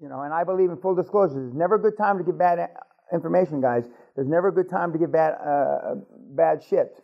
And I believe in full disclosure. There's never a good time to give bad information, guys. There's never a good time to give bad shit.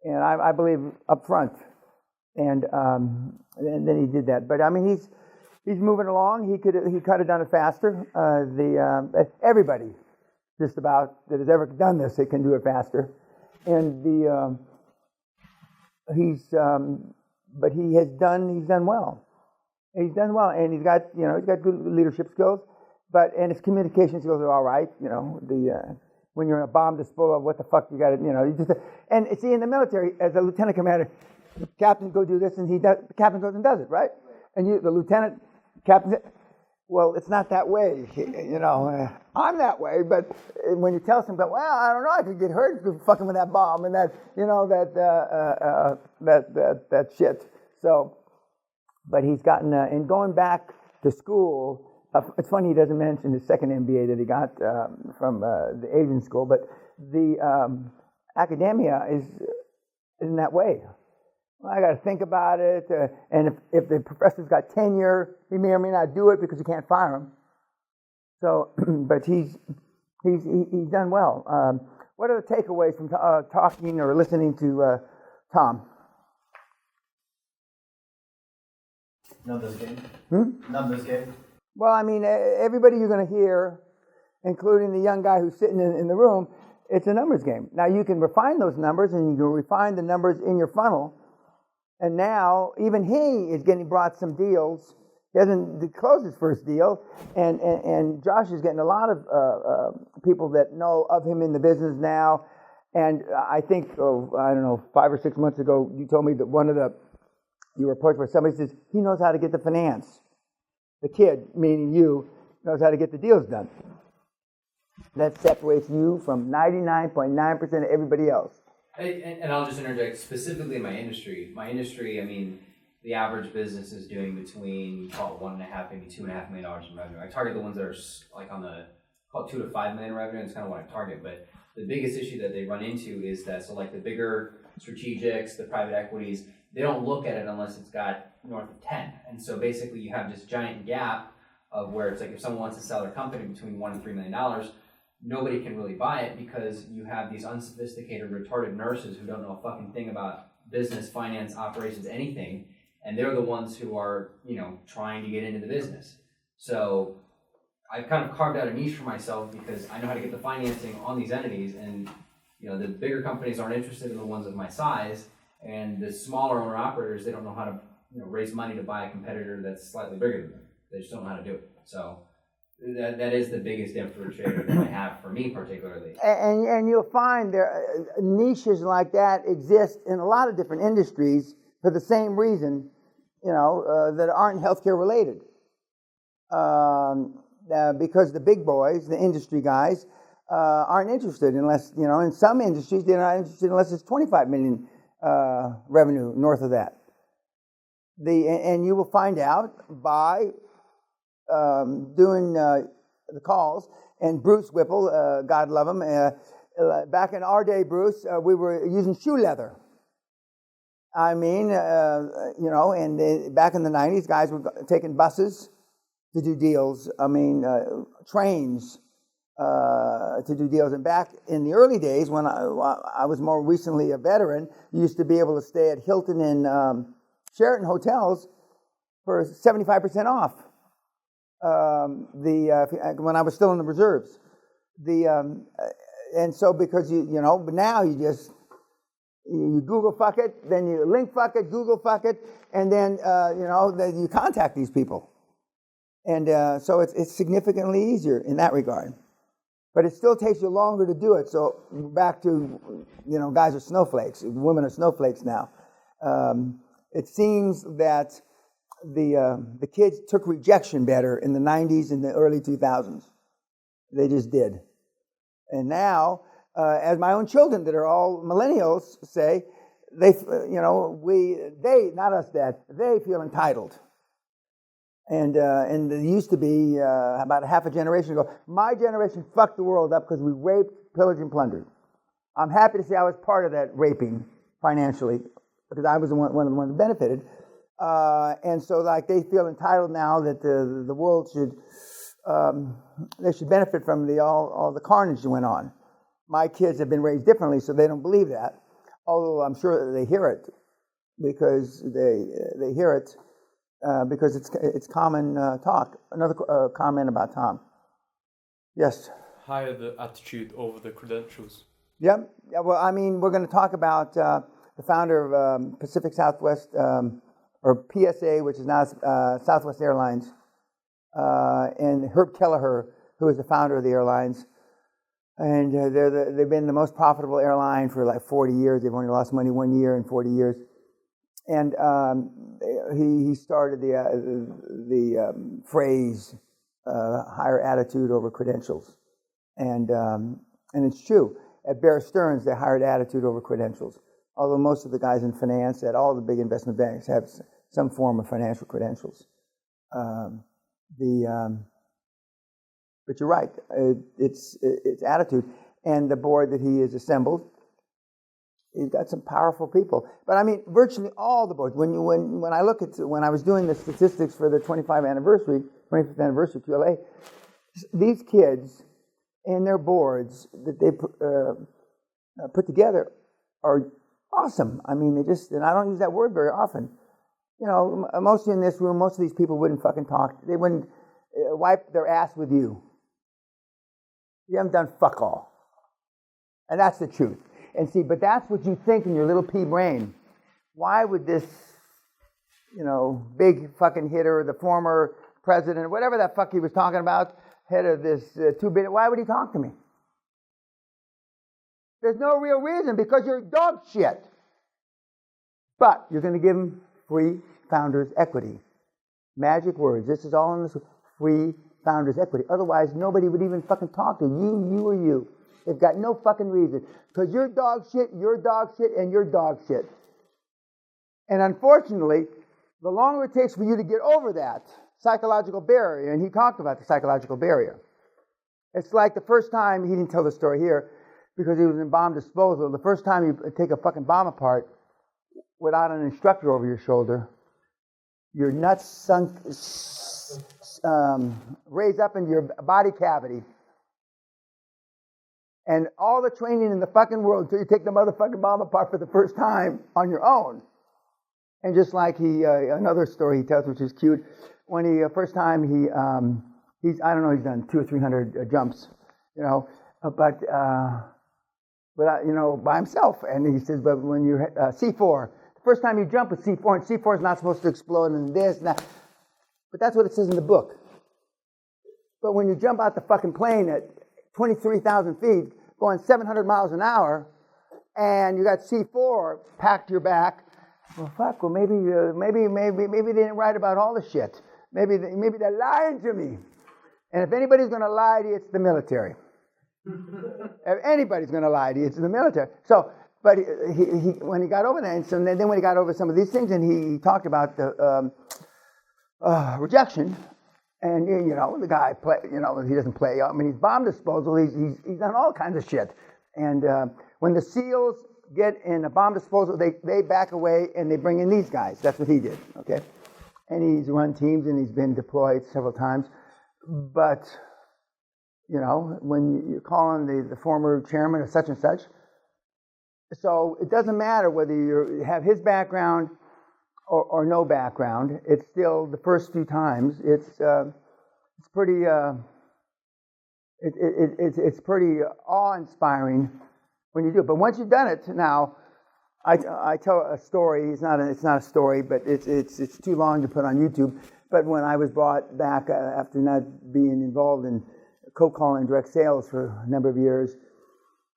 And I believe up front. And then he did that. But I mean, he's moving along. He could have done it faster. Everybody, just about, that has ever done this, it can do it faster. And but he's done well. He's done well, and he's got good leadership skills, and his communication skills are all right. When you're in a bomb disposal, what the fuck you got to, you just, and see, in the military, as a lieutenant commander, the captain go do this, and the captain goes and does it, right? And the lieutenant, captain, well, it's not that way, I'm that way, but when you tell somebody, well, I don't know, I could get hurt fucking with that bomb and that, that shit. So, but he's gotten, and going back to school, it's funny he doesn't mention his second MBA that he got from the Asian school, but the academia isn't that way. Well, I got to think about it, and if the professor's got tenure, he may or may not do it because you can't fire him. So, but he's done well. What are the takeaways from talking or listening to Tom? Numbers game. Numbers game. Well, I mean, everybody you're going to hear, including the young guy who's sitting in the room, it's a numbers game. Now, you can refine those numbers, and you can refine the numbers in your funnel. And now, even he is getting brought some deals. He hasn't closed his first deal. And Josh is getting a lot of people that know of him in the business now. And I think, I don't know, 5 or 6 months ago, you told me that you were approached by somebody who says, he knows how to get the finance. The kid, meaning you, knows how to get the deals done. That separates you from 99.9% of everybody else. And I'll just interject, specifically in my industry. I mean, the average business is doing between, call it $1.5, maybe $2.5 million in revenue. I target the ones that are like on the, call it $2 to $5 million revenue. It's kind of what I target. But the biggest issue that they run into is that, so like the bigger strategics, the private equities, they don't look at it unless it's got north of 10. And so basically you have this giant gap of where it's like if someone wants to sell their company between $1 and $3 million, nobody can really buy it because you have these unsophisticated, retarded nurses who don't know a fucking thing about business, finance, operations, anything. And they're the ones who are, trying to get into the business. So I've kind of carved out a niche for myself because I know how to get the financing on these entities. And, the bigger companies aren't interested in the ones of my size. And the smaller owner-operators, they don't know how to raise money to buy a competitor that's slightly bigger than them. They just don't know how to do it. So that is the biggest differentiator that I have for me particularly. And you'll find there niches like that exist in a lot of different industries for the same reason, that aren't healthcare related. Because the big boys, the industry guys, aren't interested unless, in some industries they're not interested unless it's 25 million revenue north of that. And you will find out by doing the calls. And Bruce Whipple, God love him, back in our day, Bruce, we were using shoe leather. I mean, and back in the 90s, guys were taking buses to do deals. I mean, trains to do deals. And back in the early days, when I was more recently a veteran, you used to be able to stay at Hilton and Sheraton hotels for 75% off. When I was still in the reserves, and so because but now you Google fuck it, then you link fuck it, Google fuck it, and then then you contact these people, and so it's significantly easier in that regard, but it still takes you longer to do it. So back to guys are snowflakes, women are snowflakes now. It seems that the kids took rejection better in the 90s and the early 2000s. They just did. And now, as my own children that are all millennials say, they not us, Dad, they feel entitled. And it used to be about a half a generation ago, my generation fucked the world up because we raped, pillaged, and plundered. I'm happy to say I was part of that raping financially because I was the one that benefited. And so, like, they feel entitled now that the world should they should benefit from all the carnage that went on. My kids have been raised differently, so they don't believe that. Although I'm sure that they hear it because they hear it because it's common talk. Another comment about Tom. Yes. Higher the attitude over the credentials. Yep. Yeah, well, I mean, we're going to talk about the founder of Pacific Southwest, or PSA, which is now Southwest Airlines, and Herb Kelleher, who is the founder of the airlines. And they've been the most profitable airline for like 40 years. They've only lost money 1 year in 40 years. And he started the phrase higher attitude over credentials. And it's true. At Bear Stearns, they hired attitude over credentials. Although most of the guys in finance at all the big investment banks have some form of financial credentials. But you're right. It's attitude. And the board that he has assembled, he's got some powerful people. But I mean, virtually all the boards. When I look at when I was doing the statistics for the 25th anniversary QLA, these kids and their boards that they put together are awesome. I mean, and I don't use that word very often. You know, most in this room, most of these people wouldn't fucking talk. They wouldn't wipe their ass with you. You haven't done fuck all. And that's the truth. And see, but that's what you think in your little pea brain. Why would this, big fucking hitter, the former president, whatever that fuck he was talking about, head of this $2 billion, why would he talk to me? There's no real reason, because you're dog shit. But you're going to give him free founders equity. Magic words. This is all in this free founders equity. Otherwise, nobody would even fucking talk to you or you. They've got no fucking reason. Because you're dog shit, and you're dog shit. And unfortunately, the longer it takes for you to get over that psychological barrier, and he talked about the psychological barrier. It's like the first time, he didn't tell the story here, because he was in bomb disposal. The first time you take a fucking bomb apart without an instructor over your shoulder, your nuts sunk, raised up into your body cavity. And all the training in the fucking world until you take the motherfucking bomb apart for the first time on your own. And just like another story he tells, which is cute, when first time he's I don't know, he's done 200 or 300 jumps, but by himself. And he says, but when you're C4, the first time you jump with C4, and C4 is not supposed to explode and this and that. But that's what it says in the book. But when you jump out the fucking plane at 23,000 feet, going 700 miles an hour, and you got C4 packed to your back, well, fuck, well, maybe they didn't write about all the shit. Maybe they're lying to me. And if anybody's going to lie to you, it's the military. If anybody's going to lie to you, it's the military. So, but he when he got over that, and so then when he got over some of these things, and he talked about the rejection, and the guy he doesn't play. I mean, he's bomb disposal. He's done all kinds of shit. And when the SEALs get in a bomb disposal, they back away and they bring in these guys. That's what he did. Okay, and he's run teams and he's been deployed several times. But when you're calling the former chairman of such and such, so it doesn't matter whether you have his background or no background. It's still the first few times. It's pretty it's pretty awe-inspiring when you do it. But once you've done it, now I tell a story. It's not a story, but it's too long to put on YouTube. But when I was brought back after not being involved in cold calling and direct sales for a number of years,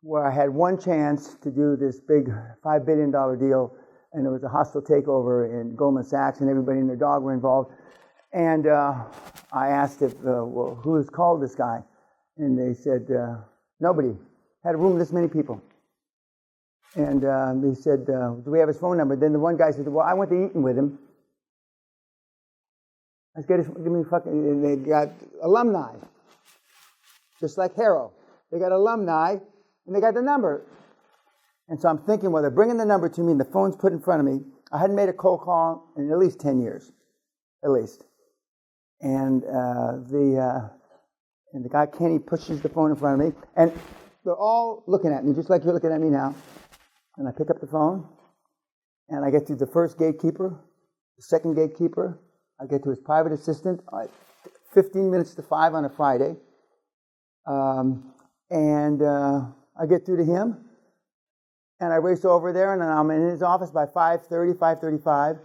where I had one chance to do this big $5 billion deal, and there was a hostile takeover in Goldman Sachs, and everybody and their dog were involved. And I asked if, who has called this guy? And they said, nobody. Had a room this many people. And they said, do we have his phone number? Then the one guy said, well, I went to Eton with him. Let's give me fucking, and they got alumni. Just like Harrow. They got alumni, and they got the number. And so I'm thinking, well, they're bringing the number to me, and the phone's put in front of me. I hadn't made a cold call in at least 10 years. At least. And And the guy, Kenny, pushes the phone in front of me. And they're all looking at me, just like you're looking at me now. And I pick up the phone. And I get to the first gatekeeper, the second gatekeeper. I get to his private assistant, 15 minutes to 5 on a Friday. I get through to him. And I race over there, and I'm in his office by 5:30, 5:35.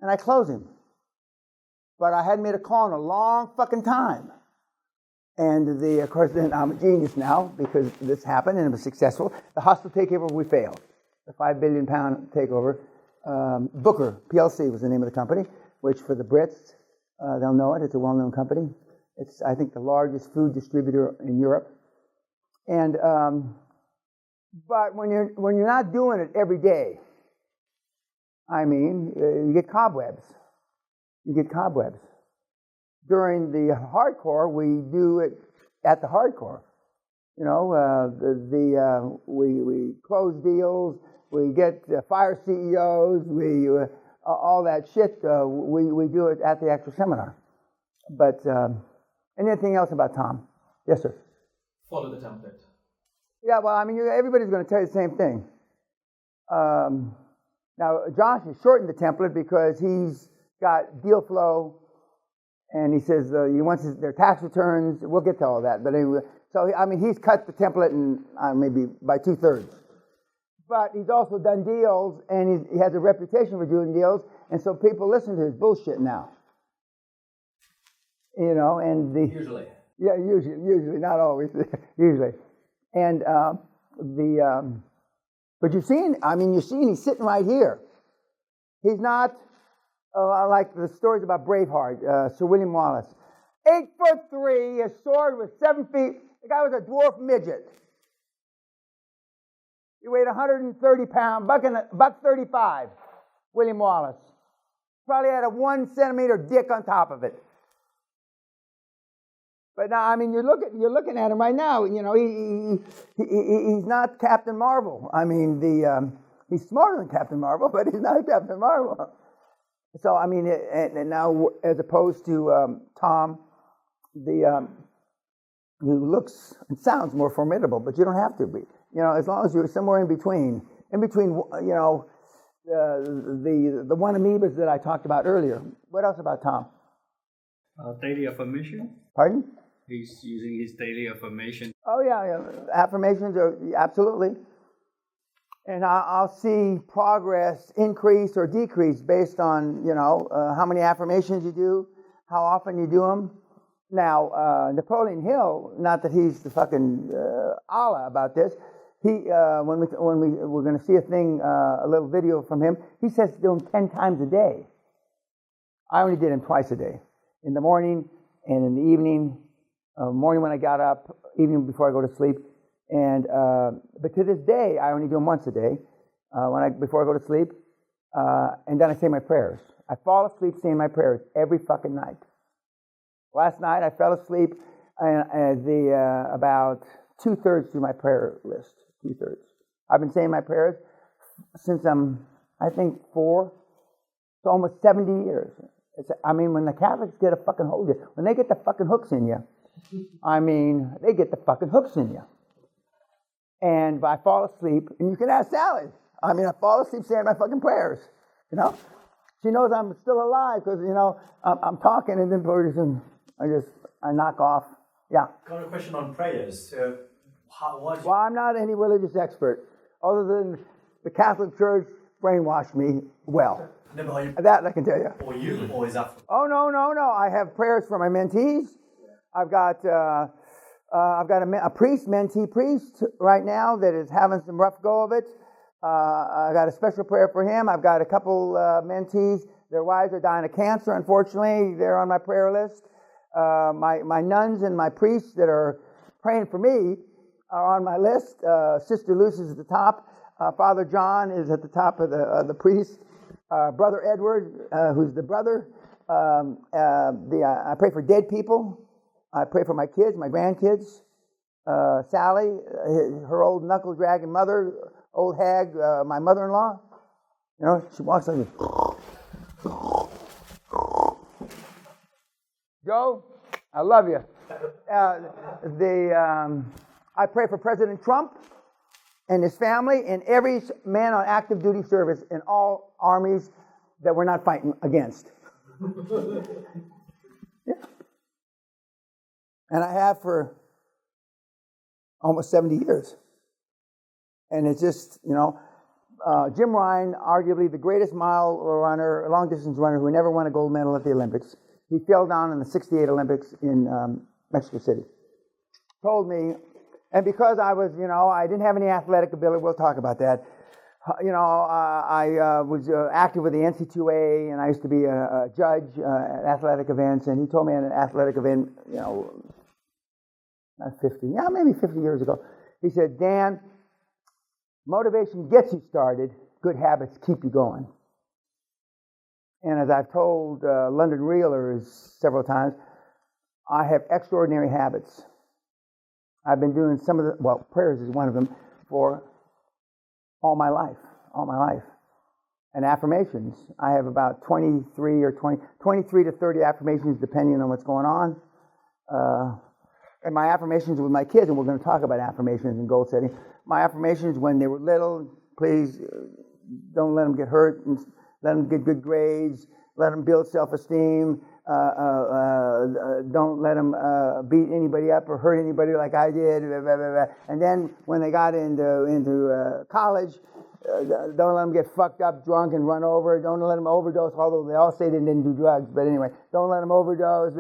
And I close him. But I hadn't made a call in a long fucking time. And of course, then I'm a genius now because this happened and it was successful. The hostile takeover, we failed. The £5 billion takeover. Booker PLC was the name of the company, which for the Brits, they'll know it. It's a well-known company. It's, I think, the largest food distributor in Europe. And but when you're not doing it every day, I mean, you get cobwebs. You get cobwebs. During the hardcore, we do it at the hardcore. You know, we close deals, we get fire CEOs, all that shit. We do it at the actual seminar. But anything else about Tom? Yes, sir. Follow the template. Yeah, well, I mean, everybody's going to tell you the same thing. Now, Josh has shortened the template because he's got deal flow. And he says he wants their tax returns. We'll get to all that. But anyway, so, I mean, he's cut the template in maybe by 2/3. But he's also done deals, and he has a reputation for doing deals. And so people listen to his bullshit now. You know, and Usually. Yeah, usually, not always, usually. And but you're seeing he's sitting right here. He's not... I like the stories about Braveheart, Sir William Wallace. 8'3", his sword was 7 feet. The guy was a dwarf midget. He weighed 130 pounds, buck 35. William Wallace probably had a 1 centimeter dick on top of it. But now, I mean, you're looking at him right now. You know, he's not Captain Marvel. I mean, he's smarter than Captain Marvel, but he's not Captain Marvel. So, I mean, and now as opposed to Tom, who looks and sounds more formidable, but you don't have to be. You know, as long as you're somewhere in between, you know, the one amoebas that I talked about earlier. What else about Tom? Daily affirmation. Pardon? He's using his daily affirmation. Oh, yeah. Affirmations are absolutely. And I'll see progress increase or decrease based on, you know, how many affirmations you do, how often you do them. Now, Napoleon Hill, not that he's the fucking Allah about this, he when we're going to see a little video from him, he says to do them 10 times a day. I only did them twice a day, in the morning and in the evening. Morning when I got up, evening before I go to sleep. And but to this day, I only do them once a day, before I go to sleep, and then I say my prayers. I fall asleep saying my prayers every fucking night. Last night I fell asleep about 2/3 through my prayer list. 2/3. I've been saying my prayers since I'm, I think, 4. It's almost 70 years. I mean, when the Catholics get a fucking hold of you, when they get the fucking hooks in you, I mean, they get the fucking hooks in you. And I fall asleep, and you can ask Sally. I mean, I fall asleep saying my fucking prayers, you know? She knows I'm still alive because, you know, I'm talking, and then I knock off. Yeah. Got a question on prayers. Well, I'm not any religious expert, other than the Catholic Church brainwashed me well. No, but That I can tell you. or you, or is that? Oh, no. I have prayers for my mentees. I've got a priest, mentee priest right now that is having some rough go of it. I got a special prayer for him. I've got a couple mentees. Their wives are dying of cancer, unfortunately. They're on my prayer list. My nuns and my priests that are praying for me are on my list. Sister Luce is at the top. Father John is at the top of the priest. Brother Edward, who's the brother. I pray for dead people. I pray for my kids, my grandkids. Sally, her old knuckle-dragging mother, old hag, my mother-in-law. You know, she walks like this. Joe, I love you. I pray for President Trump and his family and every man on active duty service in all armies that we're not fighting against. Yeah. And I have for almost 70 years. And it's just, Jim Ryan, arguably the greatest mile runner, long distance runner who never won a gold medal at the Olympics. He fell down in the '68 Olympics in Mexico City. Told me, and because I was, I didn't have any athletic ability, we'll talk about that. I was active with the NC2A, and I used to be a judge at athletic events, and he told me at an athletic event, maybe 50 years ago, he said, Dan, motivation gets you started, good habits keep you going. And as I've told London Reelers several times, I have extraordinary habits. I've been doing prayers is one of them for all my life. And affirmations. I have about 23 to 30 affirmations depending on what's going on. And my affirmations with my kids, and we're going to talk about affirmations and goal setting. My affirmations when they were little, please don't let them get hurt, and let them get good grades, let them build self-esteem, don't let them beat anybody up or hurt anybody like I did. Blah, blah, blah, blah. And then when they got into college, don't let them get fucked up, drunk, and run over. Don't let them overdose, although they all say they didn't do drugs. But anyway, don't let them overdose.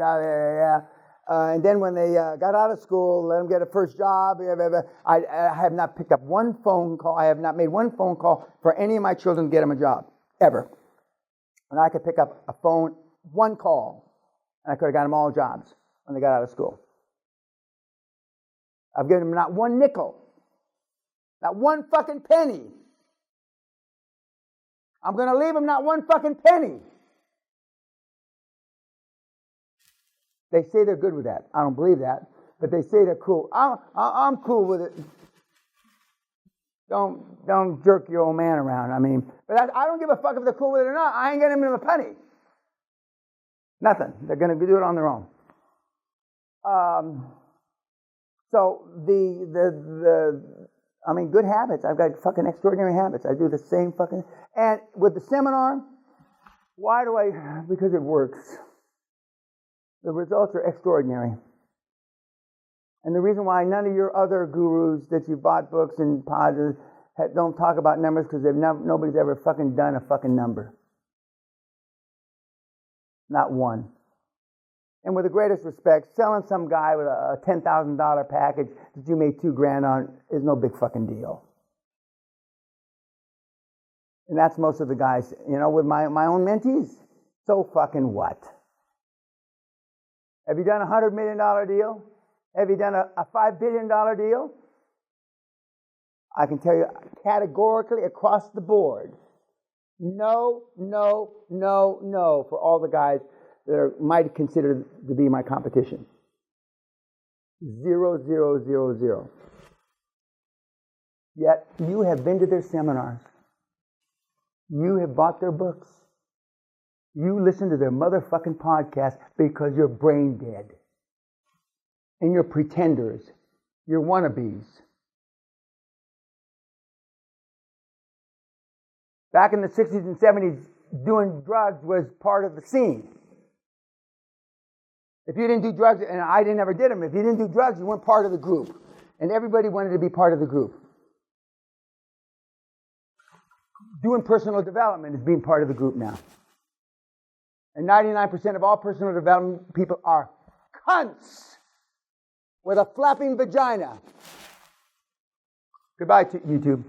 And then when they got out of school, let them get a first job. I have not picked up one phone call. I have not made one phone call for any of my children to get them a job, ever. And I could pick up a phone, one call, and I could have got them all jobs when they got out of school. I've given them not one nickel, not one fucking penny. I'm going to leave them not one fucking penny. They say they're good with that. I don't believe that, but they say they're cool. I'm cool with it. Don't jerk your old man around. But I don't give a fuck if they're cool with it or not. I ain't getting them a penny. Nothing. They're going to do it on their own. So good habits. I've got fucking extraordinary habits. I do the same fucking. And with the seminar, why do I? Because it works. The results are extraordinary. And the reason why none of your other gurus that you bought books and pods don't talk about numbers because nobody's ever fucking done a fucking number. Not one. And with the greatest respect, selling some guy with a $10,000 package that you made $2,000 on is no big fucking deal. And that's most of the guys, with my own mentees. So fucking what? Have you done a $100 million deal? Have you done a $5 billion deal? I can tell you categorically across the board, no, for all the guys that might consider to be my competition. 0, 0, 0, 0. Yet you have been to their seminars. You have bought their books. You listen to their motherfucking podcast because you're brain dead. And you're pretenders. You're wannabes. Back in the 60s and 70s, doing drugs was part of the scene. If you didn't do drugs, and I never did them, if you didn't do drugs, you weren't part of the group. And everybody wanted to be part of the group. Doing personal development is being part of the group now. And 99% of all personal development people are cunts with a flapping vagina. Goodbye, YouTube.